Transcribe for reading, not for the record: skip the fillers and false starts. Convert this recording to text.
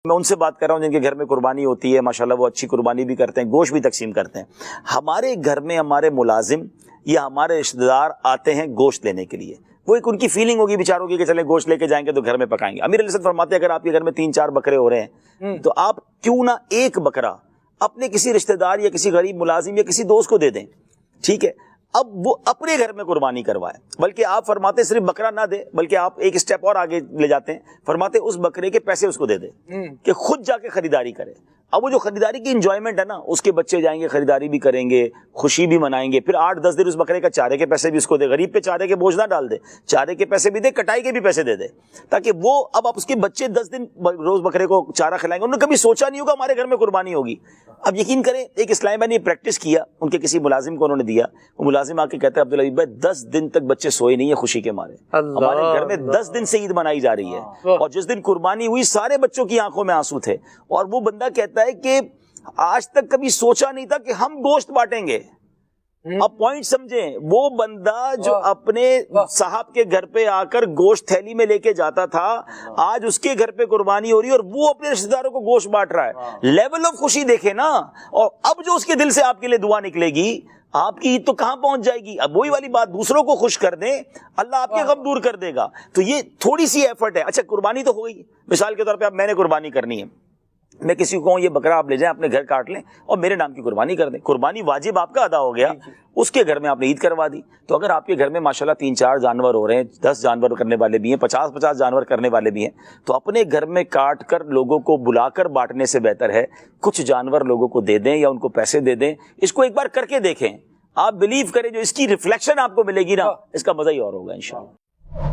میں ان سے بات کر رہا ہوں جن کے گھر میں قربانی ہوتی ہے، ماشاءاللہ وہ اچھی قربانی بھی کرتے ہیں، گوشت بھی تقسیم کرتے ہیں. ہمارے گھر میں ہمارے ملازم یا ہمارے رشتہ دار آتے ہیں گوشت لینے کے لیے، وہ ایک ان کی فیلنگ ہوگی بیچاروں کی کہ چلیں گوشت لے کے جائیں گے تو گھر میں پکائیں گے. امیر علیہ السلام فرماتے ہیں اگر آپ کے گھر میں 3-4 بکرے ہو رہے ہیں تو آپ کیوں نہ ایک بکرا اپنے کسی رشتہ دار یا کسی غریب ملازم یا کسی دوست کو دے دیں، ٹھیک ہے. اب وہ اپنے گھر میں قربانی کروائے، بلکہ آپ فرماتے صرف بکرا نہ دے بلکہ آپ ایک سٹیپ اور آگے لے جاتے ہیں، فرماتے اس بکرے کے پیسے اس کو دے دے کہ خود جا کے خریداری کرے. اب وہ جو خریداری کی انجوائمنٹ ہے نا، اس کے بچے جائیں گے خریداری بھی کریں گے، خوشی بھی منائیں گے، پھر 8-10 دن اس بکرے کا چارے کے پیسے بھی اس کو دے، غریب پہ چارے کے بوجھ نہ ڈال دے، چارے کے پیسے بھی دے، کٹائی کے بھی پیسے دے دے، تاکہ وہ اب اس کے بچے 10 دن روز بکرے کو چارہ کھلائیں گے. انہوں نے کبھی سوچا نہیں ہوگا ہمارے گھر میں قربانی ہوگی. اب یقین کریں ایک اسلامی بھائی نے پریکٹس کیا، ان کے کسی ملازم کو انہوں نے دیا، وہ ملازم آ کے کہتا ہے عبدالعزیز بھائی 10 دن تک بچے سوئے نہیں ہیں خوشی کے مارے، ہمارے گھر میں 10 دن سے عید منائی جا رہی ہے، اور جس دن قربانی ہوئی سارے بچوں کی آنکھوں میں آنسو تھے. اور وہ بندہ کہتا ہے کہ آج تک کبھی سوچا نہیں تھا کہ ہم گوشت بانٹیں گے. اب پوائنٹ سمجھیں، وہ بندہ جو اپنے صاحب کے گھر پہ آ کر گوشت تھیلی میں لے کے جاتا تھا، آج اس کے گھر پہ قربانی ہو رہی ہے اور وہ اپنے رشتہ داروں کو گوشت بانٹ رہا ہے. لیول آف خوشی دیکھیں نا. اور اب جو اس کے دل سے آپ کے لیے دعا نکلے گی، آپ کی عید تو کہاں پہنچ جائے گی. اب وہی والی بات، دوسروں کو خوش کر دیں اللہ آپ کے غم دور کر دے گا. تو یہ تھوڑی سی ایفرٹ ہے. اچھا قربانی تو ہو گئی، مثال کے طور پہ اب میں نے قربانی کرنی ہے، میں کسی کو کہوں یہ بکرا آپ لے جائیں اپنے گھر کاٹ لیں اور میرے نام کی قربانی کر دیں، قربانی واجب آپ کا ادا ہو گیا، اس کے گھر میں آپ نے عید کروا دی. تو اگر آپ کے گھر میں ماشاءاللہ 3-4 جانور ہو رہے ہیں، 10 جانور کرنے والے بھی ہیں، 50-50 جانور کرنے والے بھی ہیں، تو اپنے گھر میں کاٹ کر لوگوں کو بلا کر بانٹنے سے بہتر ہے کچھ جانور لوگوں کو دے دیں یا ان کو پیسے دے دیں. اس کو ایک بار کر کے دیکھیں، آپ بلیو کریں جو اس کی ریفلیکشن آپ کو ملے گی نا، اس کا مزہ ہی اور ہوگا انشاءاللہ.